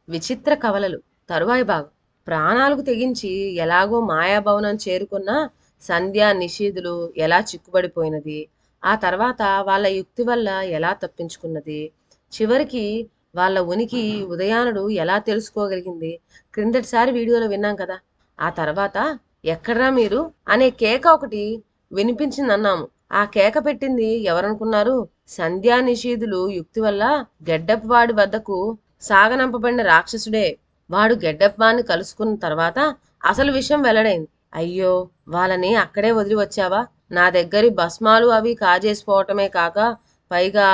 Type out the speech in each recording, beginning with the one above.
విచిత్ర కవలలు తరువాయి భాగం. ప్రాణాలకు తెగించి ఎలాగో మాయాభవనం చేరుకున్న సంధ్య నిషీధులు ఎలా చిక్కుబడిపోయినది, ఆ తర్వాత వాళ్ళ యుక్తి వల్ల ఎలా తప్పించుకున్నది, చివరికి వాళ్ళ ఉనికి ఉదయానుడు ఎలా తెలుసుకోగలిగింది క్రిందటిసారి వీడియోలో విన్నాం కదా. ఆ తర్వాత ఎక్కడ్రా మీరు అనే కేక ఒకటి వినిపించిందన్నాము. ఆ కేక పెట్టింది ఎవరనుకున్నారు? సంధ్యా నిషీధులు యుక్తి వల్ల గెడ్డప్ వాడి వద్దకు సాగనంపబడిన రాక్షసుడే. వాడు గెడ్డప్పాన్ని కలుసుకున్న తర్వాత అసలు విషయం వెల్లడైంది. అయ్యో, వాళ్ళని అక్కడే వదిలి వచ్చావా? నా దగ్గరి భస్మాలు అవి కాజేసిపోవటమే కాక పైగా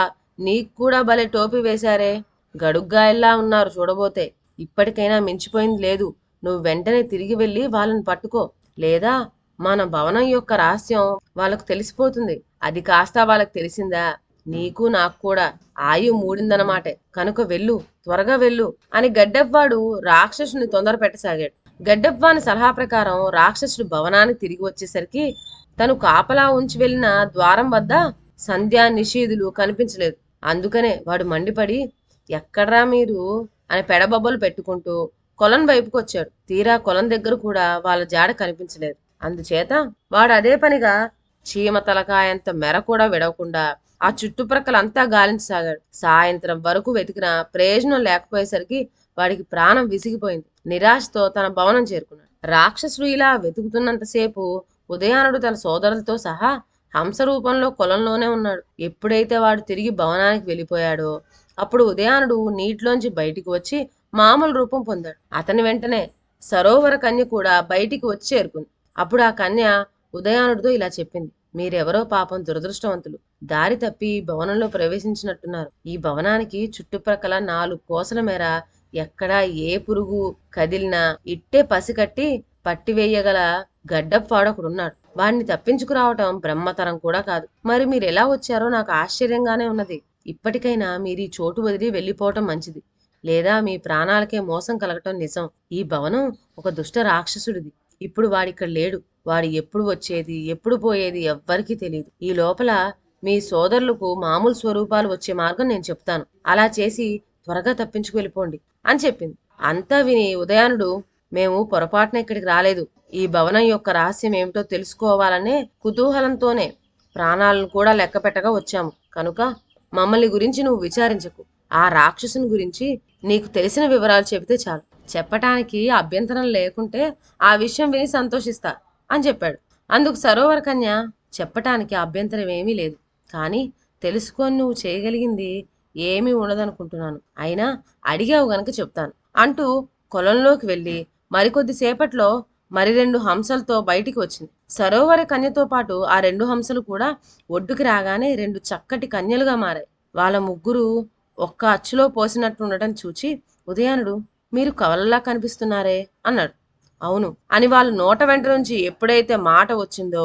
నీకు కూడా భలే టోపీ వేశారే, గడుగ్గాయల్లా ఉన్నారు చూడబోతే. ఇప్పటికైనా మించిపోయింది లేదు. నువ్వు వెంటనే తిరిగి వెళ్ళి వాళ్ళని పట్టుకో, లేదా మన భవనం యొక్క రహస్యం వాళ్ళకు తెలిసిపోతుంది. అది కాస్త వాళ్ళకి తెలిసిందా నీకు నాకు కూడా ఆయు మూడిందనమాటే. కనుక వెళ్ళు, త్వరగా వెళ్ళు అని గడ్డెవ్వాడు రాక్షసుని తొందర పెట్టసాగాడు. గడ్డెవ్వాని సలహా ప్రకారం రాక్షసుడు భవనానికి తిరిగి వచ్చేసరికి తను కాపలా ఉంచి వెళ్లిన ద్వారం వద్ద సంధ్యా నిషేధులు కనిపించలేదు. అందుకనే వాడు మండిపడి ఎక్కడ్రా మీరు అని పెడబొబ్బలు పెట్టుకుంటూ కొలం వైపుకు వచ్చాడు. తీరా కొలం దగ్గర కూడా వాళ్ళ జాడ కనిపించలేదు. అందుచేత వాడు అదే పనిగా చీమ తలకాయంత మెర కూడా విడవకుండా ఆ చుట్టుప్రక్కలంతా గాలించసాగాడు. సాయంత్రం వరకు వెతికిన ప్రయోజనం లేకపోయేసరికి వాడికి ప్రాణం విసిగిపోయింది. నిరాశతో తన భవనం చేరుకున్నాడు. రాక్షసుడు ఇలా వెతుకుతున్నంతసేపు ఉదయానుడు తన సోదరులతో సహా హంస రూపంలో కొలంలోనే ఉన్నాడు. ఎప్పుడైతే వాడు తిరిగి భవనానికి వెళ్ళిపోయాడో అప్పుడు ఉదయానుడు నీటిలోంచి బయటికి వచ్చి మామూలు రూపం పొందాడు. అతని వెంటనే సరోవర కన్య కూడా బయటికి వచ్చి చేరుకుంది. అప్పుడు ఆ కన్య ఉదయానుడితో ఇలా చెప్పింది. మీరెవరో పాపం దురదృష్టవంతులు. దారి తప్పి భవనంలో ప్రవేశించినట్టున్నారు. ఈ భవనానికి చుట్టుప్రక్కల 4 కోసల మేర ఎక్కడా ఏ పురుగు కదిలినా ఇట్టే పసికట్టి పట్టివేయగల గడ్డప్పాడొకడున్నాడు. వాడిని తప్పించుకురావటం బ్రహ్మతరం కూడా కాదు. మరి మీరెలా వచ్చారో నాకు ఆశ్చర్యంగానే ఉన్నది. ఇప్పటికైనా మీరు ఈ చోటు వదిలి వెళ్ళిపోవటం మంచిది, లేదా మీ ప్రాణాలకే మోసం కలగటం నిజం. ఈ భవనం ఒక దుష్ట రాక్షసుడిది. ఇప్పుడు వాడిక్కడ లేడు. వాడు ఎప్పుడు వచ్చేది ఎప్పుడు పోయేది ఎవ్వరికీ తెలియదు. ఈ లోపల మీ సోదరులకు మామూలు స్వరూపాలు వచ్చే మార్గం నేను చెప్తాను. అలా చేసి త్వరగా తప్పించుకు వెళ్ళిపోండి అని చెప్పింది. అంతా విని ఉదయానుడు మేము పొరపాటున ఇక్కడికి రాలేదు. ఈ భవనం యొక్క రహస్యం ఏమిటో తెలుసుకోవాలనే కుతూహలంతోనే ప్రాణాలను కూడా లెక్క పెట్టగా వచ్చాము. కనుక మమ్మల్ని గురించి నువ్వు విచారించకు. ఆ రాక్షసుని గురించి నీకు తెలిసిన వివరాలు చెబితే చాలు. చెప్పటానికి అభ్యంతరం లేకుంటే ఆ విషయం విని సంతోషిస్తా అని చెప్పాడు. అందుకు సరోవర కన్య చెప్పటానికి అభ్యంతరం ఏమీ లేదు, కానీ తెలుసుకొని నువ్వు చేయగలిగింది ఏమీ ఉండదనుకుంటున్నాను. అయినా అడిగావు గనక చెప్తాను అంటూ కొలంలోకి వెళ్ళి మరికొద్దిసేపట్లో మరి 2 హంసలతో బయటికి వచ్చింది. సరోవర కన్యతో పాటు ఆ 2 హంసలు కూడా ఒడ్డుకి రాగానే 2 చక్కటి కన్యలుగా మారాయి. వాళ్ళ ముగ్గురు ఒక్క అచ్చులో పోసినట్టు ఉండటం చూచి ఉదయానుడు మీరు కవలలా కనిపిస్తున్నారే అన్నాడు. అవును అని వాళ్ళ నోట వెంట నుంచి ఎప్పుడైతే మాట వచ్చిందో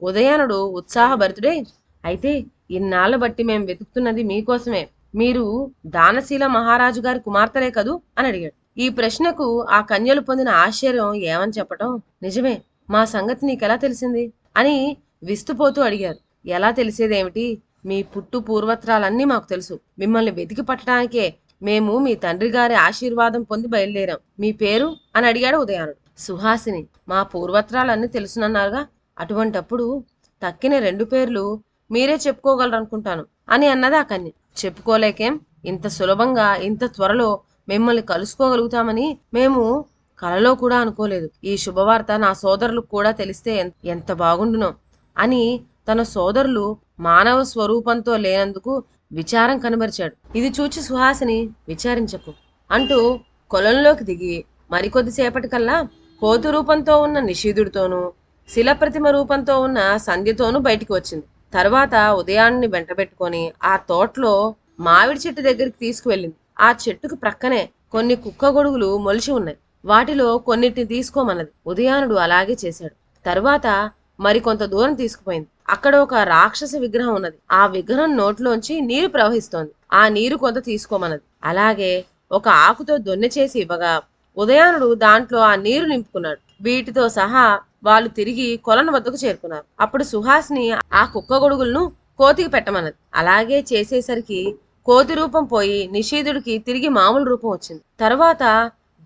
ఉదయానుడు ఉత్సాహభరితుడై, అయితే ఇన్నాళ్ళ బట్టి మేం వెతుకుతున్నది మీకోసమే. మీరు దానశీల మహారాజు గారి కుమార్తెలే కదూ అని అడిగాడు. ఈ ప్రశ్నకు ఆ కన్యలు పొందిన ఆశ్చర్యం ఏమని చెప్పటం. నిజమే, మా సంగతి నీకెలా తెలిసింది అని విస్తుపోతూ అడిగారు. ఎలా తెలిసేదేమిటి, మీ పుట్టు పూర్వత్రాలన్నీ మాకు తెలుసు. మిమ్మల్ని వెతికి పట్టడానికే మేము మీ తండ్రి గారి ఆశీర్వాదం పొంది బయలుదేరాం. మీ పేరు అని అడిగాడు ఉదయానుడు. సుహాసిని. మా పూర్వత్రాలన్నీ తెలుసునన్నారుగా, అటువంటప్పుడు తక్కిన 2 పేర్లు మీరే చెప్పుకోగలరనుకుంటాను అని అన్నది ఆ కన్య. చెప్పుకోలేకేం, ఇంత సులభంగా ఇంత త్వరలో మిమ్మల్ని కలుసుకోగలుగుతామని మేము కలలో కూడా అనుకోలేదు. ఈ శుభవార్త నా సోదరులకు కూడా తెలిస్తే ఎంత బాగుండునో అని తన సోదరులు మానవ స్వరూపంతో లేనందుకు విచారం కనబరిచాడు. ఇది చూచి సుహాసిని విచారించకు అంటూ కొలంలోకి దిగి మరికొద్దిసేపటికల్లా కోతు రూపంతో ఉన్న నిషీధుడితోనూ శిలప్రతిమ రూపంతో ఉన్న సంధ్యతోనూ బయటికి వచ్చింది. తర్వాత ఉదయాన్ని వెంటబెట్టుకొని ఆ తోటలో మామిడి చెట్టు దగ్గరికి తీసుకువెళ్ళింది. ఆ చెట్టుకు ప్రక్కనే కొన్ని కుక్క గొడుగులు మొలిచి ఉన్నాయి. వాటిలో కొన్నిటిని తీసుకోమన్నది. ఉదయానుడు అలాగే చేశాడు. తరువాత మరికొంత దూరం తీసుకుపోయింది. అక్కడ ఒక రాక్షస విగ్రహం ఉన్నది. ఆ విగ్రహం నోట్లోంచి నీరు ప్రవహిస్తోంది. ఆ నీరు కొంత తీసుకోమన్నది. అలాగే ఒక ఆకుతో దొన్నె చేసి ఇవ్వగా ఉదయానుడు దాంట్లో ఆ నీరు నింపుకున్నాడు. వీటితో సహా వాళ్ళు తిరిగి కొలను వద్దకు చేరుకున్నారు. అప్పుడు సుహాసిని ఆ కుక్క గొడుగులను కోతికి పెట్టమన్నది. అలాగే చేసేసరికి కోతి రూపం పోయి నిషీధుడికి తిరిగి మామూలు రూపం వచ్చింది. తరువాత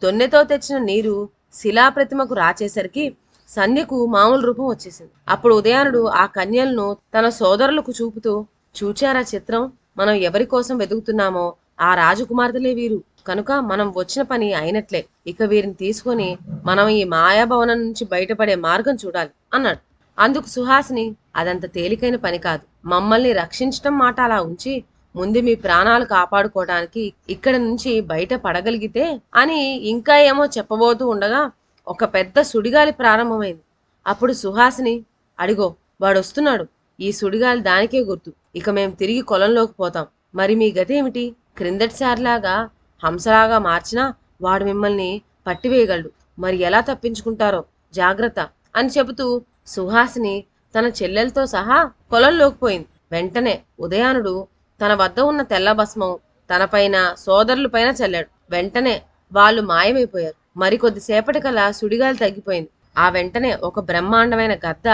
దొన్నెతో తెచ్చిన నీరు శిలాప్రతిమకు రాచేసరికి సంధ్యకు మామూలు రూపం వచ్చేసింది. అప్పుడు ఉదయానుడు ఆ కన్యలను తన సోదరులకు చూపుతూ, చూచారా చిత్రం, మనం ఎవరి కోసం వెతుకుతున్నామో ఆ రాజకుమార్తెలే వీరు, కనుక మనం వచ్చిన పని అయినట్లే. ఇక వీరిని తీసుకొని మనం ఈ మాయాభవనం నుంచి బయటపడే మార్గం చూడాలి అన్నాడు. అందుకు సుహాసిని, అదంత తేలికైన పని కాదు. మమ్మల్ని రక్షించటం మాట అలా ఉంచి ముందు మీ ప్రాణాలు కాపాడుకోవడానికి ఇక్కడి నుంచి బయట పడగలిగితే అని ఇంకా ఏమో చెప్పబోతూ ఉండగా ఒక పెద్ద సుడిగాలి ప్రారంభమైంది. అప్పుడు సుహాసిని, అడిగో వాడొస్తున్నాడు, ఈ సుడిగాలి దానికే గుర్తు. ఇక మేం తిరిగి కొలంలోకి పోతాం. మరి మీ గతి ఏమిటి? క్రిందటిసారిలాగా హంసలాగా మార్చినా వాడు మిమ్మల్ని పట్టివేయగలడు. మరి ఎలా తప్పించుకుంటారో జాగ్రత్త అని చెబుతూ సుహాసిని తన చెల్లెలతో సహా కొలంలోకి పోయింది. వెంటనే ఉదయానుడు తన వద్ద ఉన్న తెల్ల భస్మం తనపైన సోదరులపైన చల్లాడు. వెంటనే వాళ్ళు మాయమైపోయారు. మరికొద్దిసేపటికల్లా సుడిగాలి తగ్గిపోయింది. ఆ వెంటనే ఒక బ్రహ్మాండమైన గద్ద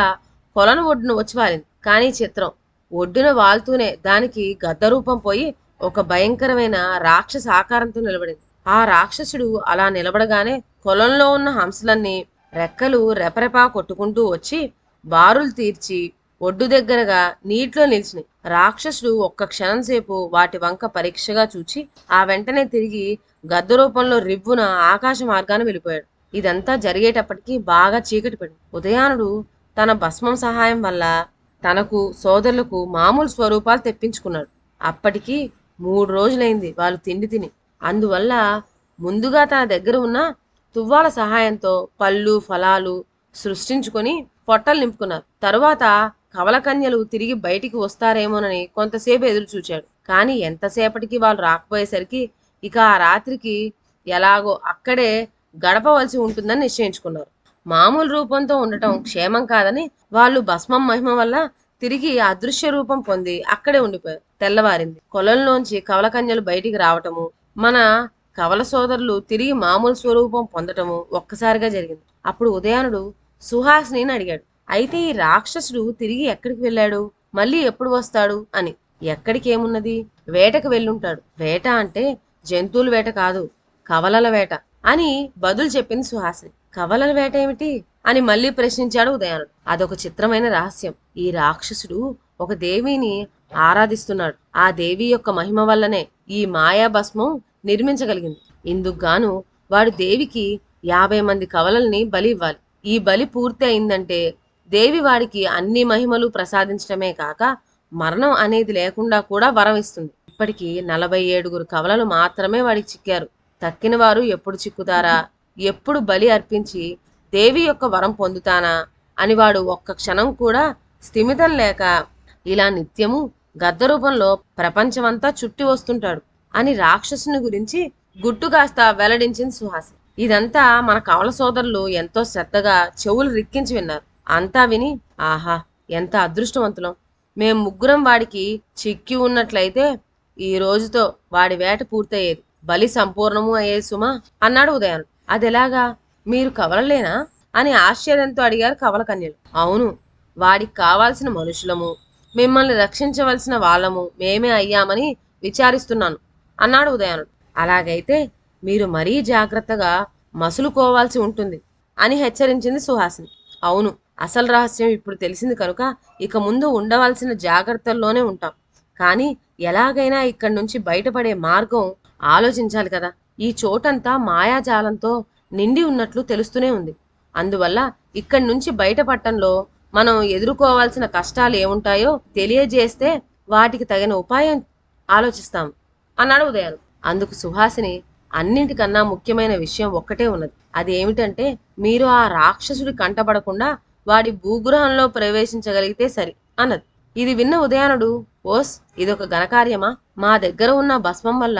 కొలను ఒడ్డును వచ్చి వాలింది. కానీ చిత్రం, ఒడ్డున వాల్తూనే దానికి గద్ద రూపం పోయి ఒక భయంకరమైన రాక్షస ఆకారంతో నిలబడింది. ఆ రాక్షసుడు అలా నిలబడగానే కొలంలో ఉన్న హంసలన్నీ రెక్కలు రెపరెపా కొట్టుకుంటూ వచ్చి బారులు తీర్చి ఒడ్డు దగ్గరగా నీటిలో నిలిచినాయి. రాక్షసుడు ఒక్క క్షణం సేపు వాటి వంక పరీక్షగా చూచి ఆ వెంటనే తిరిగి గద్ద రూపంలో రివ్వున ఆకాశ మార్గాన వెళ్ళిపోయాడు. ఇదంతా జరిగేటప్పటికి బాగా చీకటి పడింది. ఉదయానుడు తన భస్మం సహాయం వల్ల తనకు సోదరులకు మామూలు స్వరూపాలు తెప్పించుకున్నాడు. అప్పటికి 3 రోజులైంది వాళ్ళు తిండి తిని. అందువల్ల ముందుగా తన దగ్గర ఉన్న తువ్వాల సహాయంతో పళ్ళు ఫలాలు సృష్టించుకొని పొట్టలు నింపుకున్నారు. తరువాత కవలకన్యలు తిరిగి బయటికి వస్తారేమోనని కొంతసేపు ఎదురు చూచాడు. కానీ ఎంతసేపటికి వాళ్ళు రాకపోయేసరికి ఇక ఆ రాత్రికి ఎలాగో అక్కడే గడపవలసి ఉంటుందని నిశ్చయించుకున్నారు. మామూలు రూపంతో ఉండటం క్షేమం కాదని వాళ్ళు భస్మం మహిమ వల్ల తిరిగి అదృశ్య రూపం పొంది అక్కడే ఉండిపోయారు. తెల్లవారింది. కొలంలోంచి కవలకన్యలు బయటికి రావటము, మన కవల సోదరులు తిరిగి మామూలు స్వరూపం పొందటము ఒక్కసారిగా జరిగింది. అప్పుడు ఉదయానుడు సుహాసిని అడిగాడు, అయితే ఈ రాక్షసుడు తిరిగి ఎక్కడికి వెళ్ళాడు, మళ్ళీ ఎప్పుడు వస్తాడు అని. ఎక్కడికి ఏమున్నది, వేటకు వెళ్ళుంటాడు. వేట అంటే జంతువుల వేట కాదు, కవలల వేట అని బదులు చెప్పింది సుహాసిని. కవలల వేట ఏమిటి అని మళ్ళీ ప్రశ్నించాడు ఉదయానుడు. అదొక చిత్రమైన రహస్యం. ఈ రాక్షసుడు ఒక దేవిని ఆరాధిస్తున్నాడు. ఆ దేవి యొక్క మహిమ వల్లనే ఈ మాయా భస్మం నిర్మించగలిగింది. ఇందుకు గాను వాడు దేవికి 50 మంది కవలల్ని బలి ఇవ్వాలి. ఈ బలి పూర్తి అయిందంటే దేవి వాడికి అన్ని మహిమలు ప్రసాదించడమే కాక మరణం అనేది లేకుండా కూడా వరం ఇస్తుంది. ఇప్పటికీ 47 కవలలు మాత్రమే వాడికి చిక్కారు. తక్కిన వారు ఎప్పుడు చిక్కుతారా, ఎప్పుడు బలి అర్పించి దేవి యొక్క వరం పొందుతానా అని వాడు ఒక్క క్షణం కూడా స్థిమితం లేక ఇలా నిత్యము గద్ద రూపంలో ప్రపంచమంతా చుట్టి వస్తుంటాడు అని రాక్షసుని గురించి గుట్టు కాస్త వెల్లడించింది సుహాసి. ఇదంతా మన కవల సోదరులు ఎంతో శ్రద్ధగా చెవులు రిక్కించి విన్నారు. అంతా విని, ఆహా ఎంత అదృష్టవంతులం, మేం ముగ్గురం వాడికి చిక్కి ఉన్నట్లయితే ఈ రోజుతో వాడి వేట పూర్తయ్యేది, బలి సంపూర్ణము అయ్యేది సుమా అన్నాడు ఉదయానుడు. అదెలాగా, మీరు కవలలేనా అని ఆశ్చర్యంతో అడిగారు కవల కన్యలు. అవును, వాడికి కావాల్సిన మనుషులము, మిమ్మల్ని రక్షించవలసిన వాళ్ళము మేమే అయ్యామని విచారిస్తున్నాను అన్నాడు ఉదయానుడు. అలాగైతే మీరు మరీ జాగ్రత్తగా మసులుకోవాల్సి ఉంటుంది అని హెచ్చరించింది సుహాసిని. అవును, అసలు రహస్యం ఇప్పుడు తెలిసింది కనుక ఇక ముందు ఉండవలసిన జాగ్రత్తల్లోనే ఉంటాం. కానీ ఎలాగైనా ఇక్కడి నుంచి బయటపడే మార్గం ఆలోచించాలి కదా. ఈ చోటంతా మాయాజాలంతో నిండి ఉన్నట్లు తెలుస్తూనే ఉంది. అందువల్ల ఇక్కడి నుంచి బయటపడటంలో మనం ఎదుర్కోవాల్సిన కష్టాలు ఏముంటాయో తెలియజేస్తే వాటికి తగిన ఉపాయం ఆలోచిస్తాం అన్నాడు ఉదయానుడు. అందుకు సుహాసిని, అన్నింటికన్నా ముఖ్యమైన విషయం ఒక్కటే ఉన్నది. అది ఏమిటంటే మీరు ఆ రాక్షసుడి కంటపడకుండా వాడి భూగృహంలో ప్రవేశించగలిగితే సరి అన్నది. ఇది విన్న ఉదయానుడు, ఓస్ ఇదొక ఘనకార్యమా, మా దగ్గర ఉన్న భస్మం వల్ల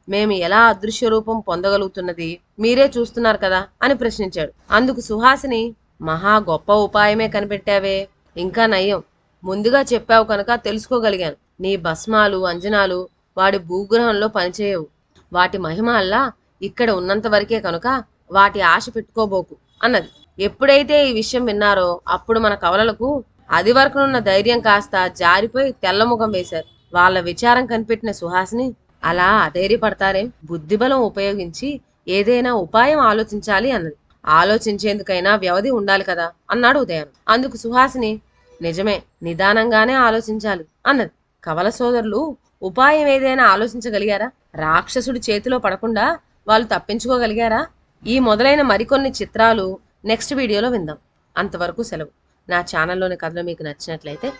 మేము ఎలా అదృశ్య రూపం పొందగలుగుతున్నది మీరే చూస్తున్నారు కదా అని ప్రశ్నించాడు. అందుకు సుహాసిని, మహా గొప్ప ఉపాయమే కనిపెట్టావే, ఇంకా నయ్యం, ముందుగా చెప్పావు కనుక తెలుసుకోగలిగాను. నీ భస్మాలు అంజనాలు వాడి భూగ్రహంలో పనిచేయవు. వాటి మహిమ అల్లా ఇక్కడ ఉన్నంత వరకే కనుక వాటి ఆశ పెట్టుకోబోకు అన్నది. ఎప్పుడైతే ఈ విషయం విన్నారో అప్పుడు మన కవలలకు అది వరకునున్న ధైర్యం కాస్త జారిపోయి తెల్లముఖం వేశారు. వాళ్ళ విచారం కనిపెట్టిన సుహాసిని, అలా అధైర్యపడతారేం? బుద్ధిబలం ఉపయోగించి ఏదైనా ఉపాయం ఆలోచించాలి అన్నది. ఆలోచించేందుకైనా వ్యవధి ఉండాలి కదా అన్నాడు ఉదయం. అందుకు సుహాసిని, నిజమే, నిదానంగానే ఆలోచించాలి అన్నది. కవల సోదరులు ఉపాయం ఏదైనా ఆలోచించగలిగారా? రాక్షసుడి చేతిలో పడకుండా వాళ్ళు తప్పించుకోగలిగారా? ఈ మొదలైన మరికొన్ని చిత్రాలు నెక్స్ట్ వీడియోలో విందాం. అంతవరకు సెలవు. నా ఛానల్లోని కథలు మీకు నచ్చినట్లయితే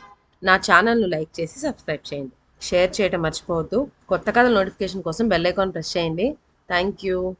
నా ఛానల్ను లైక్ చేసి సబ్స్క్రైబ్ చేయండి. షేర్ చేయటం మర్చిపోవద్దు. కొత్త కథల నోటిఫికేషన్ కోసం బెల్ ఐకాన్ ప్రెస్ చేయండి. Thank you.